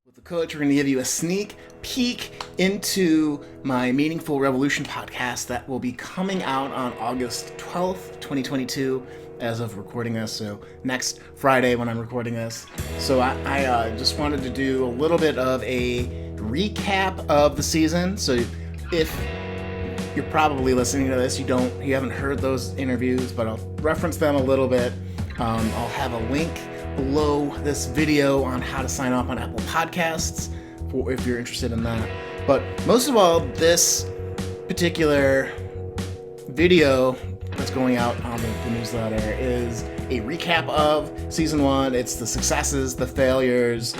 With the coach, we're going to give you a sneak peek into my Meaningful Revolution podcast that will be coming out on August 12th, 2022, as of recording this. So next Friday when I'm recording this. So I just wanted to do a little bit of a recap of the season. So if you're probably listening to this, you haven't heard those interviews, but I'll reference them a little bit. I'll have a link below this video on how to sign up on Apple Podcasts if you're interested in that. But most of all, this particular video that's going out on the newsletter is a recap of season 1. It's the successes, the failures,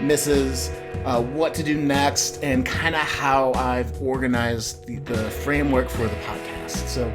misses, what to do next, and kind of how I've organized the framework for the podcast. So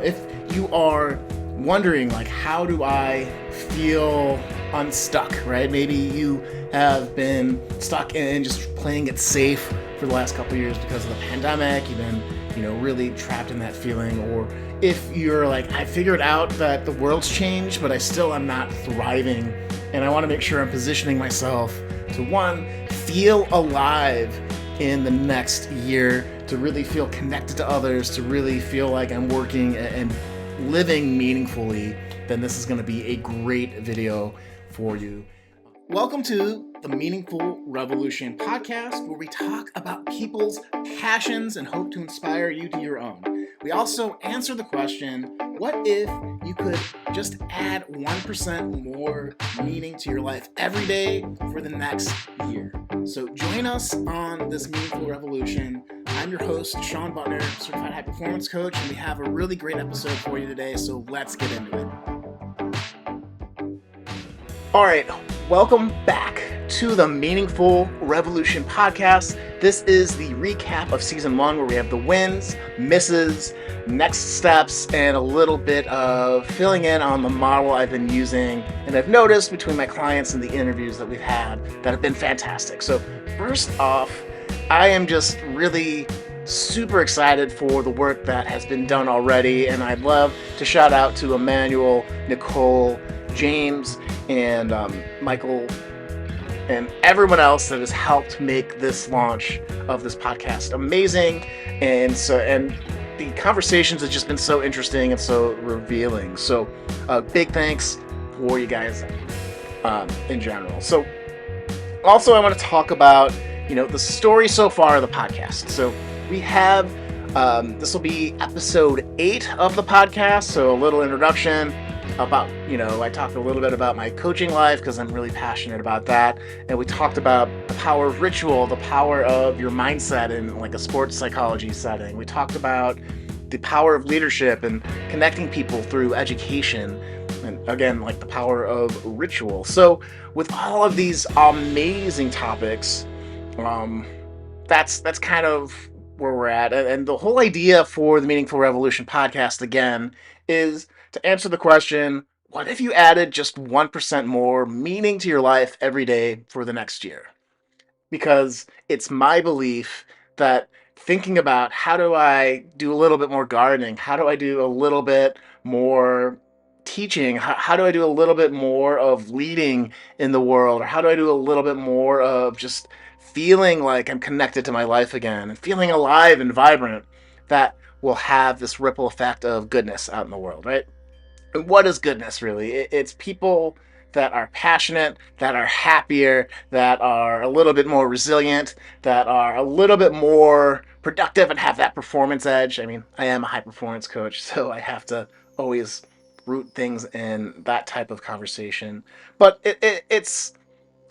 if you are wondering, like, how do I feel unstuck, right? Maybe you have been stuck in just playing it safe for the last couple of years because of the pandemic. You've been, really trapped in that feeling. Or if you're like, I figured out that the world's changed, but I still am not thriving, and I want to make sure I'm positioning myself to, one, feel alive in the next year, to really feel connected to others, to really feel like I'm working and living meaningfully, then this is going to be a great video for you. Welcome to the Meaningful Revolution podcast, where we talk about people's passions and hope to inspire you to your own. We also answer the question, what if you could just add 1% more meaning to your life every day for the next year? So join us on this Meaningful Revolution. I'm your host, Sean Butner, Certified High Performance Coach, and we have a really great episode for you today, so let's get into it. All right, welcome back to the Meaningful Revolution podcast. This is the recap of season 1, where we have the wins, misses, next steps, and a little bit of filling in on the model I've been using and I've noticed between my clients and the interviews that we've had that have been fantastic. So first off, I am just really super excited for the work that has been done already, and I'd love to shout out to Emmanuel, Nicole, James, and Michael, and everyone else that has helped make this launch of this podcast amazing. And the conversations have just been so interesting and so revealing. So big thanks for you guys in general. So also I want to talk about the story so far of the podcast. So we have, this will be episode 8 of the podcast. So a little introduction about, I talked a little bit about my coaching life because I'm really passionate about that. And we talked about the power of ritual, the power of your mindset in like a sports psychology setting. We talked about the power of leadership and connecting people through education. And again, like the power of ritual. So with all of these amazing topics, that's kind of where we're at. And the whole idea for the Meaningful Revolution podcast, again, is to answer the question, what if you added just 1% more meaning to your life every day for the next year? Because it's my belief that thinking about, how do I do a little bit more gardening? How do I do a little bit more teaching? How do I do a little bit more of leading in the world? Or how do I do a little bit more of just feeling like I'm connected to my life again and feeling alive and vibrant? That will have this ripple effect of goodness out in the world, right? And what is goodness really? It's people that are passionate, that are happier, that are a little bit more resilient, that are a little bit more productive and have that performance edge. I mean, I am a high performance coach, so I have to always root things in that type of conversation. But it's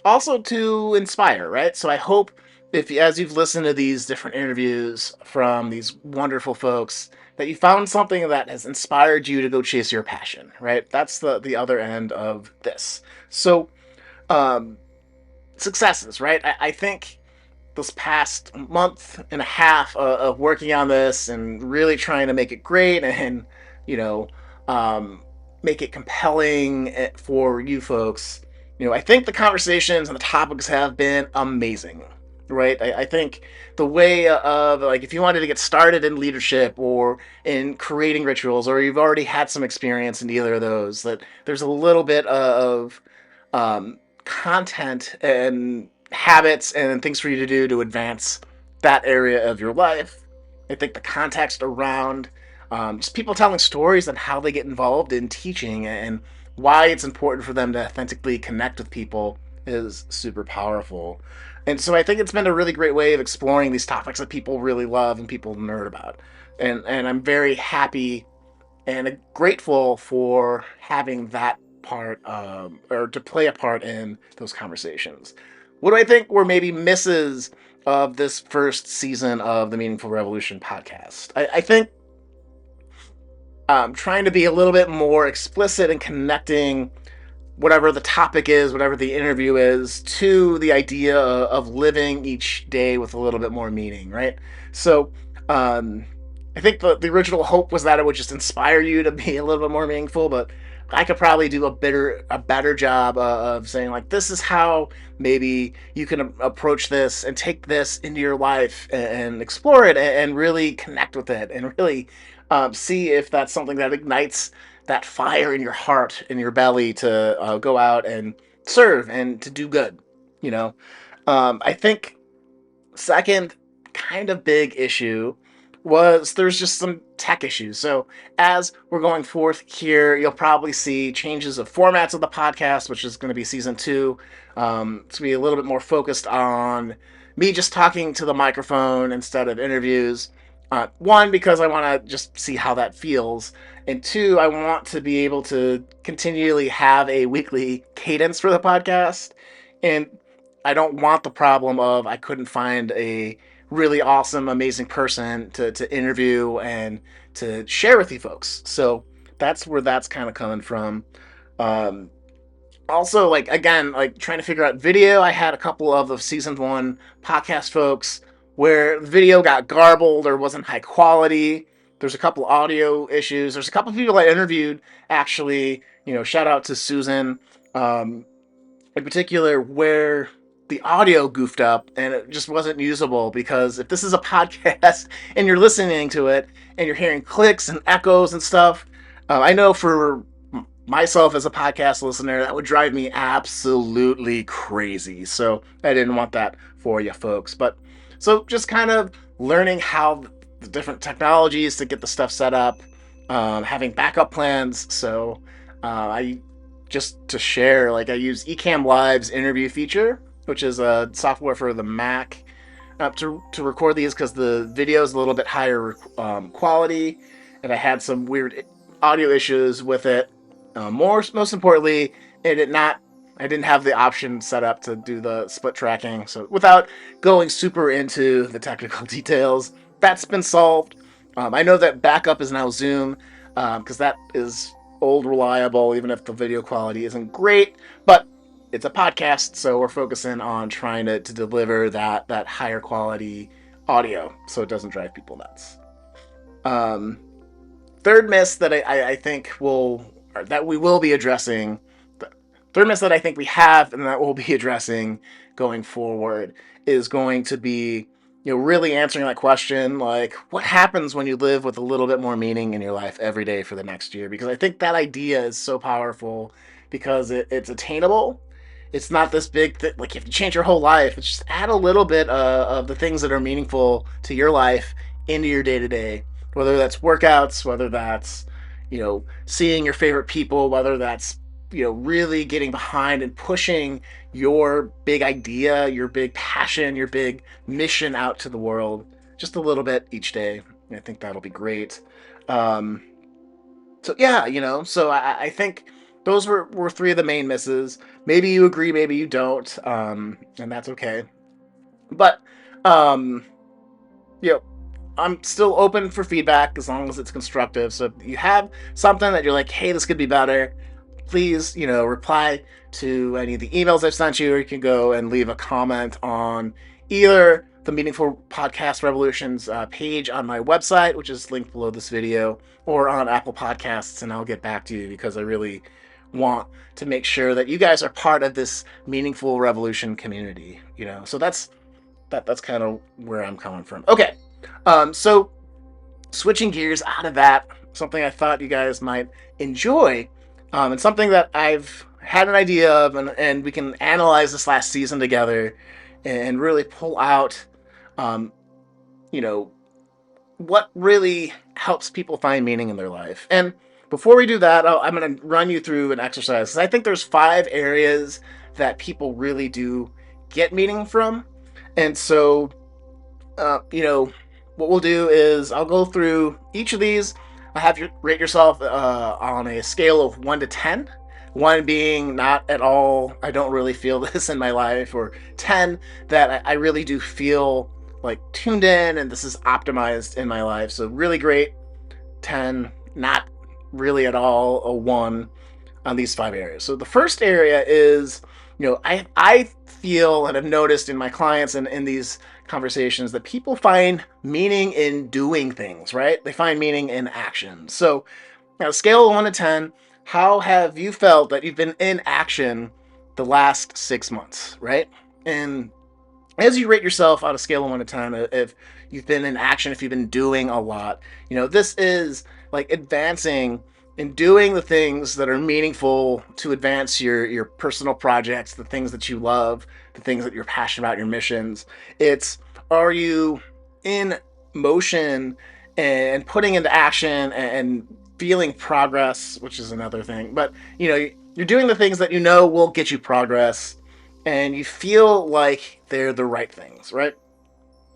also to inspire, right? So I hope as you've listened to these different interviews from these wonderful folks, that you found something that has inspired you to go chase your passion, right? That's the other end of this. So successes, right? I think this past month and a half of working on this and really trying to make it great and, make it compelling for you folks, I think the conversations and the topics have been amazing, right? I think the way of, like, if you wanted to get started in leadership or in creating rituals, or you've already had some experience in either of those, that there's a little bit of content and habits and things for you to do to advance that area of your life. I think the context around just people telling stories and how they get involved in teaching and why it's important for them to authentically connect with people is super powerful. And so I think it's been a really great way of exploring these topics that people really love and people nerd about. And I'm very happy and grateful for having that part or to play a part in those conversations. What do I think were maybe misses of this first season of the Meaningful Revolution podcast? I think trying to be a little bit more explicit and connecting whatever the topic is, whatever the interview is, to the idea of living each day with a little bit more meaning, right? So, I think the original hope was that it would just inspire you to be a little bit more meaningful, but I could probably do a better job of saying like this is how maybe you can approach this and take this into your life and explore it and really connect with it and really see if that's something that ignites that fire in your heart, in your belly to go out and serve and to do good. You know, I think second kind of big issue was there's just some tech issues. So as we're going forth here, you'll probably see changes of formats of the podcast, which is going to be season two. To be a little bit more focused on me just talking to the microphone instead of interviews. One, because I want to just see how that feels. And two, I want to be able to continually have a weekly cadence for the podcast. And I don't want the problem of I couldn't find a really awesome, amazing person to interview and to share with you folks. So that's where that's kind of coming from. Um, Also, like again, like trying to figure out video. I had a couple of the season one podcast folks where the video got garbled or wasn't high quality. There's a couple audio issues. There's a couple of people I interviewed actually. Shout out to Susan. Um, in particular where the audio goofed up and it just wasn't usable because if this is a podcast and you're listening to it and you're hearing clicks and echoes and stuff, I know for myself as a podcast listener, that would drive me absolutely crazy. So I didn't want that for you folks. But so just kind of learning how the different technologies to get the stuff set up, having backup plans. So I just to share, like I use Ecamm Live's interview feature, which is a software for the Mac, to record these because the video is a little bit higher quality, and I had some weird audio issues with it. Most importantly, it did not. I didn't have the option set up to do the split tracking. So without going super into the technical details, that's been solved. I know that backup is now Zoom because that is old reliable, even if the video quality isn't great. But it's a podcast, so we're focusing on trying to deliver that higher quality audio so it doesn't drive people nuts. Um, Third miss that I think that we will be addressing. Third miss that I think we have and that we'll be addressing going forward is going to be really answering that question, like what happens when you live with a little bit more meaning in your life every day for the next year, because I think that idea is so powerful because it's attainable. It's not this big like you have to change your whole life. It's just add a little bit of the things that are meaningful to your life into your day-to-day, whether that's workouts, whether that's seeing your favorite people, whether that's really getting behind and pushing your big idea, your big passion, your big mission out to the world just a little bit each day. I think that'll be great. Um, so yeah, so I think those were three of the main misses. Maybe you agree, maybe you don't, and that's okay. But um, you know, I'm still open for feedback as long as it's constructive. So if you have something that you're like, hey, this could be better, please, reply to any of the emails I've sent you, or you can go and leave a comment on either the Meaningful Podcast Revolutions page on my website, which is linked below this video, or on Apple Podcasts, and I'll get back to you because I really want to make sure that you guys are part of this Meaningful Revolution community, So that's kind of where I'm coming from. Okay, so switching gears out of that, something I thought you guys might enjoy, and something that I've had an idea of, and we can analyze this last season together and really pull out, um, you know, what really helps people find meaning in their life. And before we do that, I'm going to run you through an exercise. I think there's 5 areas that people really do get meaning from. And so, what we'll do is I'll go through each of these. I have you rate yourself on a scale of 1 to 10. 1 being not at all, I don't really feel this in my life, or 10 that I really do feel like tuned in and this is optimized in my life. So really great. 10, not really at all. A 1 on these 5 areas. So the first area is, I feel and have noticed in my clients and in these conversations that people find meaning in doing things, right? They find meaning in action. So, now, scale of 1 to 10, how have you felt that you've been in action the last 6 months, right? And as you rate yourself on a scale of 1 to 10, if you've been in action, if you've been doing a lot, this is like advancing and doing the things that are meaningful to advance your personal projects, the things that you love, the things that you're passionate about, your missions. It's, are you in motion and putting into action and feeling progress, which is another thing. But, you're doing the things that will get you progress and you feel like they're the right things, right?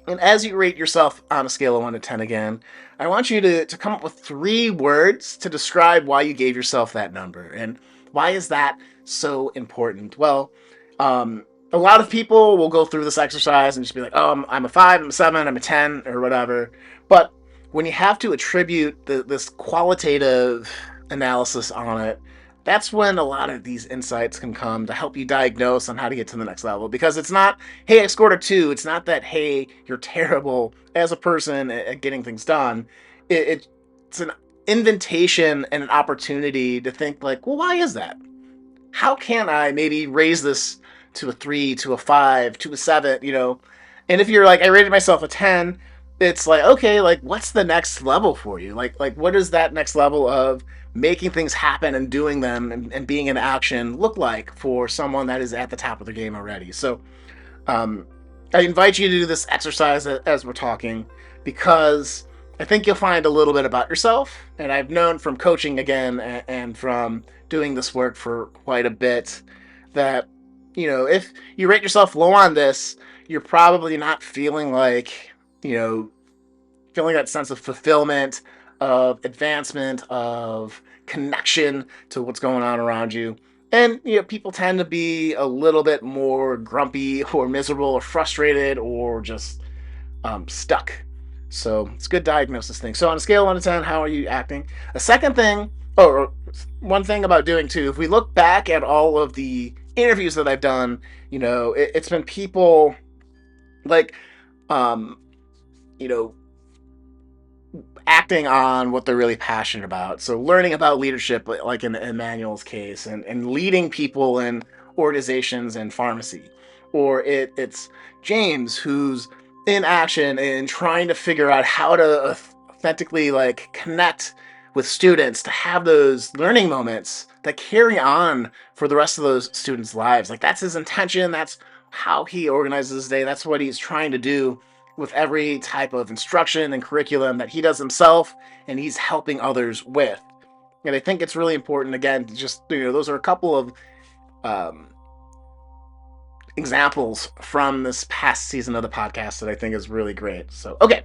And as you rate yourself on a scale of 1 to 10 again, I want you to come up with 3 words to describe why you gave yourself that number. And why is that so important? Well, a lot of people will go through this exercise and just be like, oh, I'm a 5, I'm a 7, I'm a 10, or whatever. But when you have to attribute this qualitative analysis on it, that's when a lot of these insights can come to help you diagnose on how to get to the next level. Because it's not, hey, I scored a 2. It's not that, hey, you're terrible as a person at getting things done. It's an invitation and an opportunity to think like, well, why is that? How can I maybe raise this to a 3, to a 5, to a 7, And if you're like, I rated myself a 10, it's like, okay, like what's the next level for you? Like what does that next level of making things happen and doing them and being in action look like for someone that is at the top of the game already? So um, I invite you to do this exercise as we're talking, because I think you'll find a little bit about yourself. And I've known from coaching again and from doing this work for quite a bit that, if you rate yourself low on this, you're probably not feeling like, feeling that sense of fulfillment, of advancement, of connection to what's going on around you. And people tend to be a little bit more grumpy or miserable or frustrated or just stuck. So it's a good diagnosis thing. So on a scale of 1 to 10, how are you acting? A second thing, or one thing about doing too, if we look back at all of the interviews that I've done, it's been people like, you know, acting on what they're really passionate about. So learning about leadership, like in Emmanuel's case, and leading people in organizations and pharmacy. Or it's James who's in action and trying to figure out how to authentically like connect with students to have those learning moments that carry on for the rest of those students' lives. Like that's his intention. That's how he organizes his day. That's what he's trying to do with every type of instruction and curriculum that he does himself and he's helping others with. And I think it's really important, again, to just, those are a couple of examples from this past season of the podcast that I think is really great. So, okay.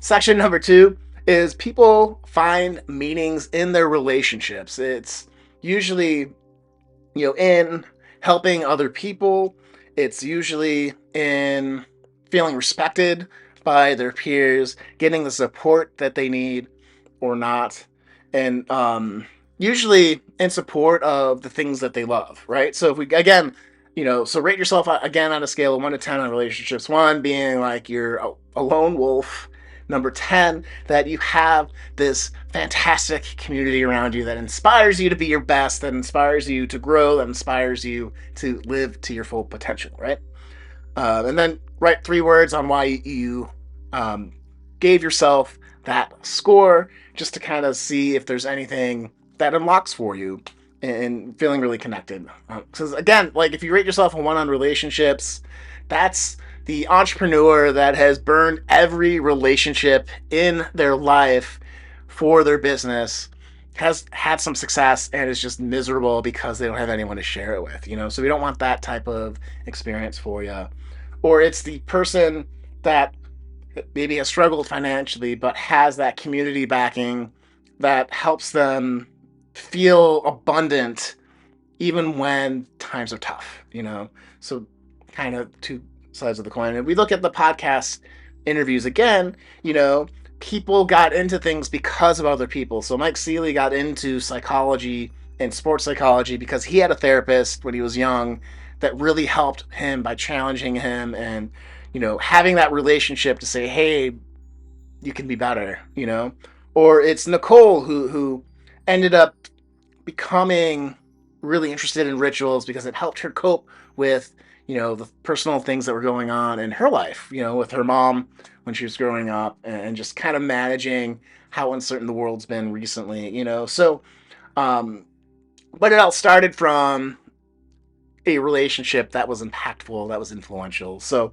Section number 2 is people find meanings in their relationships. It's usually, in helping other people. It's usually in feeling respected by their peers, getting the support that they need or not, and usually in support of the things that they love, right? So if we, again, so rate yourself again on a scale of 1 to 10 on relationships. 1 being like you're a lone wolf. Number 10, that you have this fantastic community around you that inspires you to be your best, that inspires you to grow, that inspires you to live to your full potential, right? And then write 3 words on why you gave yourself that score, just to kind of see if there's anything that unlocks for you and feeling really connected. Because again, like if you rate yourself a 1 on relationships, that's the entrepreneur that has burned every relationship in their life for their business, has had some success, and is just miserable because they don't have anyone to share it with, So we don't want that type of experience for you. Or it's the person that maybe has struggled financially but has that community backing that helps them feel abundant even when times are tough. So kind of two sides of the coin. And we look at the podcast interviews again, people got into things because of other people. So Mike Seeley got into psychology and sports psychology because he had a therapist when he was young that really helped him by challenging him and, having that relationship to say, hey, you can be better. Or it's Nicole who ended up becoming really interested in rituals because it helped her cope with the personal things that were going on in her life, with her mom when she was growing up, and just kind of managing how uncertain the world's been recently. So um but it all started from a relationship that was impactful, that was influential. So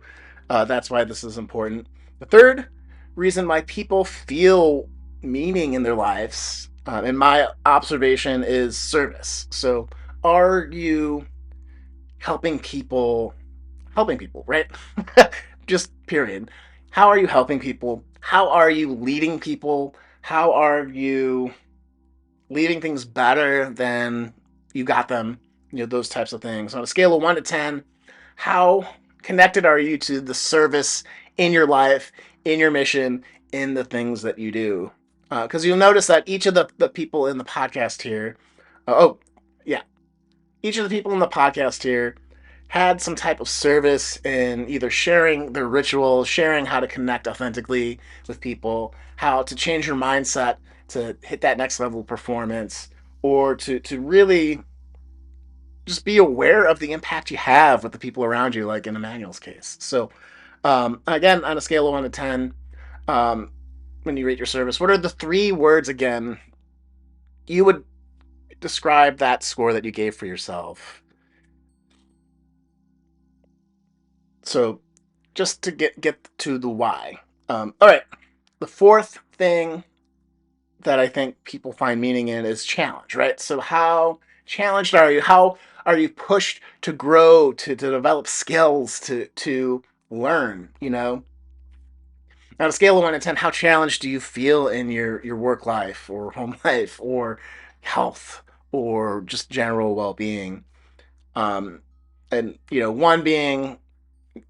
that's why this is important. The third reason why people feel meaning in their lives, in my observation, is service. So are you helping people? Helping people, right? Just period. How are you helping people? How are you leading people? How are you leaving things better than you got them? Those types of things. On a scale of 1 to 10, how connected are you to the service in your life, in your mission, in the things that you do? Because you'll notice that each of the people in the podcast here, yeah, each of the people in the podcast here had some type of service in either sharing their rituals, sharing how to connect authentically with people, how to change your mindset to hit that next level of performance, or to really just be aware of the impact you have with the people around you, like in Emmanuel's case. So, again, on a scale of 1 to 10, um, when you rate your service, what are the 3 words again you would describe that score that you gave for yourself? So, just to get to the why. All right, the fourth thing that I think people find meaning in is challenge, right? So how challenged are you? How are you pushed to grow, to develop skills, to learn? On a scale of 1 to 10, how challenged do you feel in your work life or home life or health or just general well-being? Um, and 1 being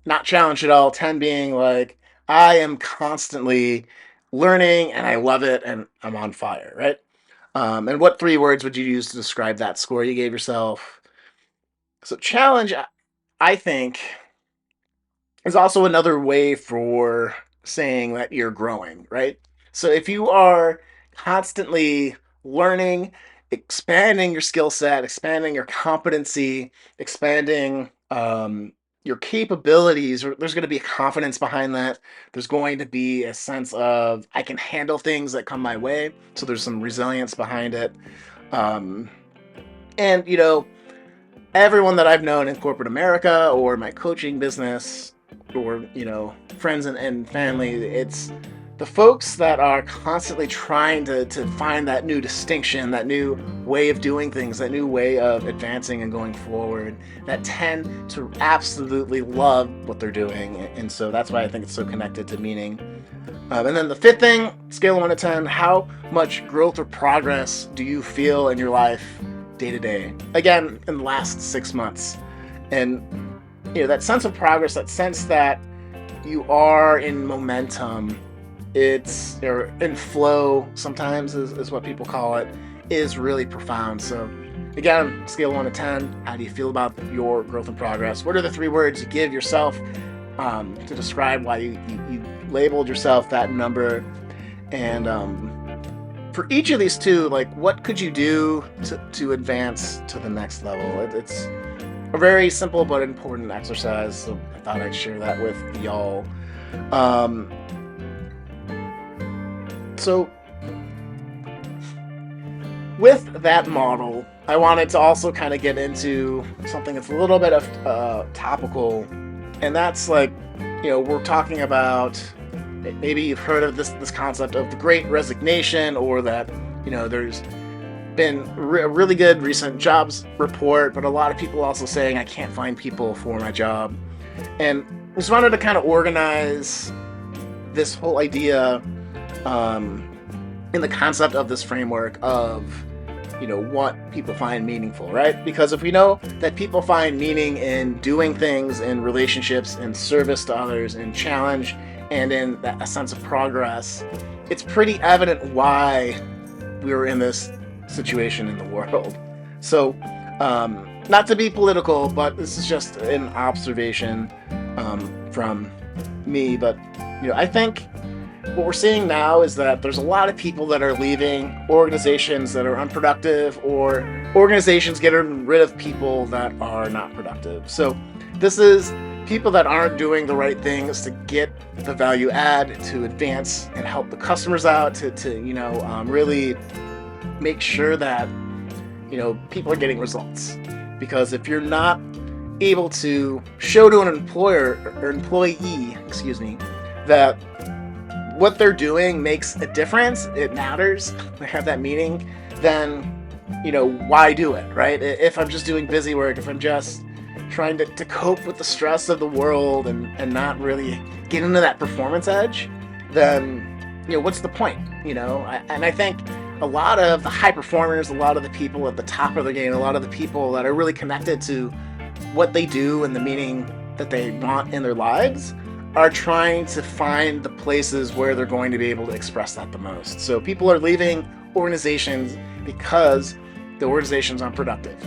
not challenged at all, 10 being like, I am constantly learning and I love it and I'm on fire, right? And what 3 words would you use to describe that score you gave yourself? So, challenge, I think, is also another way for saying that you're growing, right? So, if you are constantly learning, expanding your skill set, expanding your competency, expanding your capabilities, there's going to be a confidence behind that. There's going to be a sense of I can handle things that come my way. So, there's some resilience behind it. Um, and, everyone that I've known in corporate America or my coaching business or, friends and family, it's the folks that are constantly trying to find that new distinction, that new way of doing things, that new way of advancing and going forward, that tend to absolutely love what they're doing. And so that's why I think it's so connected to meaning. And then the fifth thing, scale of 1 to 10, how much growth or progress do you feel in your life day to day? Again, in the last 6 months. And, that sense of progress, that sense that you are in momentum, or in flow sometimes is what people call it, is really profound. So, again, scale of 1 to 10, how do you feel about your growth and progress? What are the 3 words you give yourself to describe why you labeled yourself that number? And for each of these 2, like, what could you do to advance to the next level? It's a very simple but important exercise, so I thought I'd share that with y'all. So with that model, I wanted to also kind of get into something that's a little bit of topical, and that's like, we're talking about, maybe you've heard of this concept of the Great Resignation, or that, there's been a really good recent jobs report, but a lot of people also saying I can't find people for my job. And just wanted to kind of organize this whole idea in the concept of this framework of, what people find meaningful, right? Because if we know that people find meaning in doing things, in relationships, in service to others, in challenge, and in a sense of progress, it's pretty evident why we were in this situation in the world. So, not to be political, but this is just an observation from me. But, I think what we're seeing now is that there's a lot of people that are leaving organizations that are unproductive, or organizations getting rid of people that are not productive. So this is people that aren't doing the right things to get the value add, to advance and help the customers out, to really make sure that, people are getting results. Because if you're not able to show to an employer or employee, that what they're doing makes a difference, it matters, they have that meaning, then, why do it, right? If I'm just doing busy work, if I'm just trying to cope with the stress of the world and not really get into that performance edge, then, what's the point, And I think a lot of the high performers, a lot of the people at the top of the game, a lot of the people that are really connected to what they do and the meaning that they want in their lives are trying to find the places where they're going to be able to express that the most. So people are leaving organizations because the organizations aren't productive,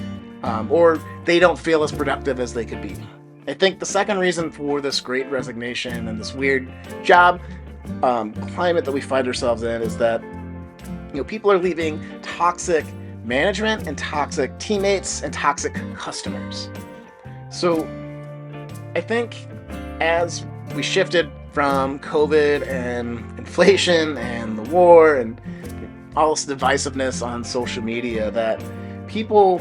or they don't feel as productive as they could be. I think the second reason for this Great Resignation and this weird job climate that we find ourselves in is that people are leaving toxic management and toxic teammates and toxic customers. So I think as we shifted from COVID and inflation and the war and all this divisiveness on social media, that people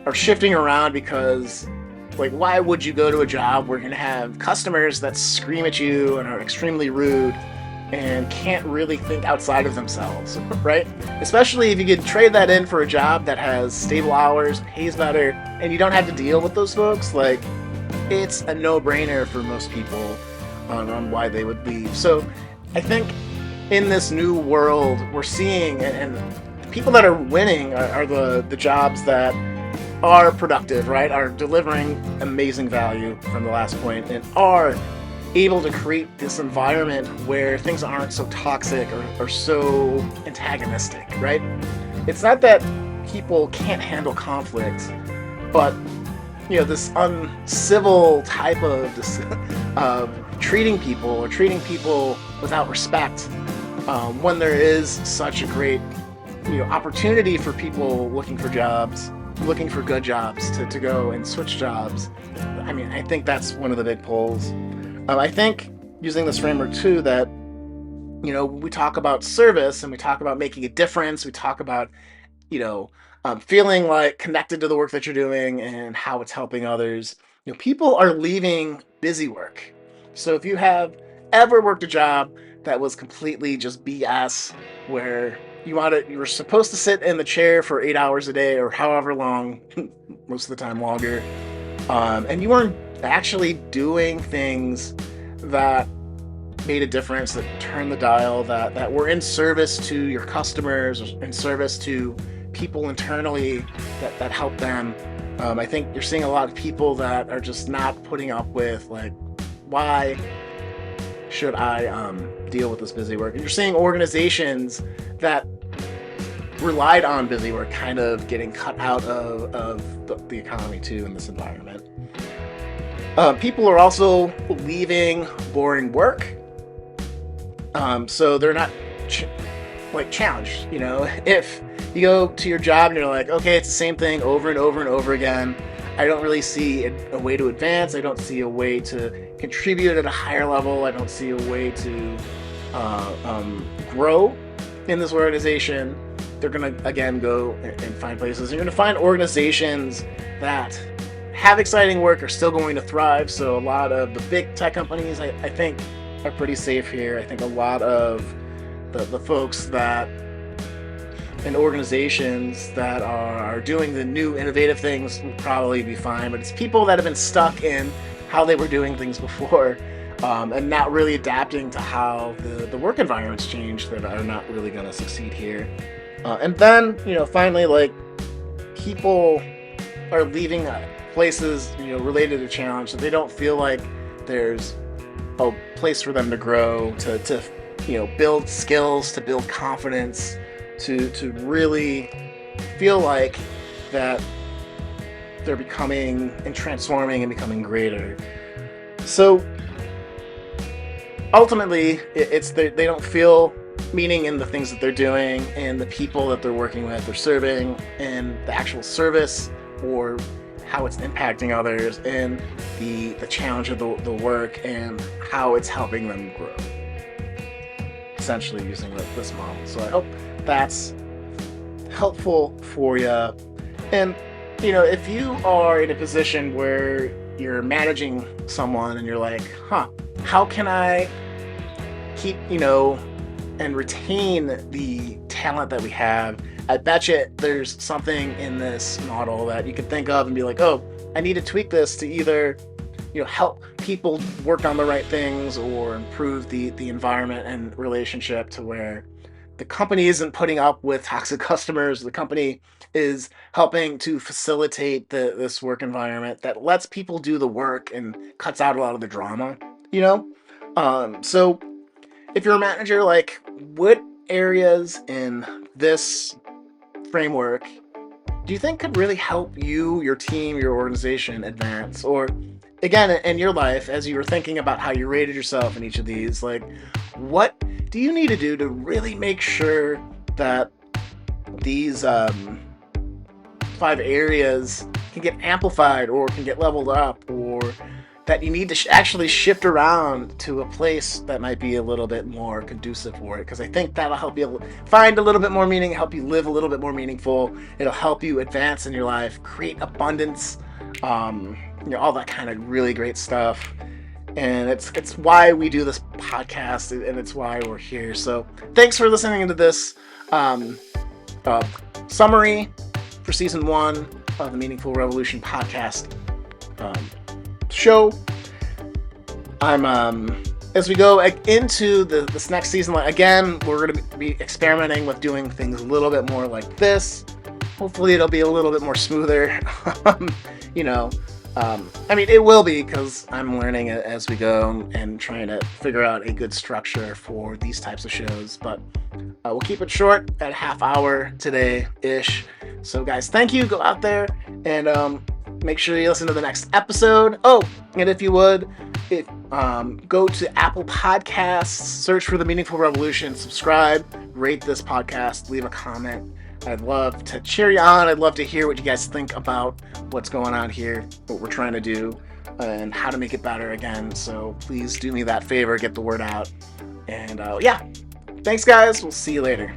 are shifting around because, why would you go to a job where you're going to have customers that scream at you and are extremely rude and can't really think outside of themselves, right? Especially if you could trade that in for a job that has stable hours, pays better, and you don't have to deal with those folks. It's a no-brainer for most people on why they would leave. So I think in this new world, we're seeing, and the people that are winning are the jobs that are productive, right? Are delivering amazing value from the last point, and are able to create this environment where things aren't so toxic or so antagonistic, right? It's not that people can't handle conflict, but this uncivil type of treating people without respect, when there is such a great opportunity for people looking for jobs, looking for good jobs, to go and switch jobs. I think that's one of the big pulls. I think using this framework too, that we talk about service and we talk about making a difference, we talk about feeling connected to the work that you're doing and how it's helping others. People are leaving busy work. So if you have ever worked a job that was completely just BS, where you were supposed to sit in the chair for 8 hours a day or however long, most of the time longer, and you weren't actually doing things that made a difference, that turned the dial, that were in service to your customers, in service to people internally that help them. I think you're seeing a lot of people that are just not putting up with, why should I deal with this busy work? And you're seeing organizations that relied on busy work kind of getting cut out of the economy too in this environment. People are also leaving boring work, so they're not challenged. If you go to your job and you're like, okay, it's the same thing over and over and over again, I don't really see a way to advance. I don't see a way to contribute at a higher level. I don't see a way to grow in this organization. they're going to, again, go and find places. You're going to find organizations that have exciting work, are still going to thrive. So a lot of the big tech companies, I think, are pretty safe here. I think a lot of the folks that and organizations that are doing the new innovative things will probably be fine. But it's people that have been stuck in how they were doing things before, and not really adapting to how the work environments change, that are not really going to succeed here. And then, finally, like, people are leaving places, related to challenge, that they don't feel like there's a place for them to grow, to build skills, to build confidence, to really feel like that they're becoming and transforming and becoming greater. So ultimately, it's they don't feel meaning in the things that they're doing and the people that they're working with or serving, and the actual service or how it's impacting others, and the challenge of the work and how it's helping them grow, essentially using this model. So I hope that's helpful for you. And if you are in a position where you're managing someone and you're like, how can I keep and retain the talent that we have, I bet you there's something in this model that you could think of and be like, oh, I need to tweak this to either help people work on the right things, or improve the environment and relationship to where the company isn't putting up with toxic customers. The company is helping to facilitate this work environment that lets people do the work and cuts out a lot of the drama, So if you're a manager, like, what areas in this framework do you think could really help you, your team, your organization advance? Or, again, in your life, as you were thinking about how you rated yourself in each of these, like, what do you need to do to really make sure that these 5 areas can get amplified or can get leveled up, or that you need to actually shift around to a place that might be a little bit more conducive for it? Because I think that'll help you find a little bit more meaning, help you live a little bit more meaningful. It'll help you advance in your life, create abundance, all that kind of really great stuff. And it's why we do this podcast, and it's why we're here. So thanks for listening to this summary for season 1 of the Meaningful Revolution podcast show. I'm as we go into this next season, again, we're going to be experimenting with doing things a little bit more like this. Hopefully it'll be a little bit more smoother. It will be, because I'm learning it as we go and trying to figure out a good structure for these types of shows. But we'll keep it short, at half hour today-ish. So guys, thank you. Go out there and make sure you listen to the next episode. Oh, and if you would, go to Apple Podcasts, search for The Meaningful Revolution, subscribe, rate this podcast, leave a comment. I'd love to cheer you on. I'd love to hear what you guys think about what's going on here, what we're trying to do, and how to make it better again. So please do me that favor, get the word out. And thanks guys. We'll see you later.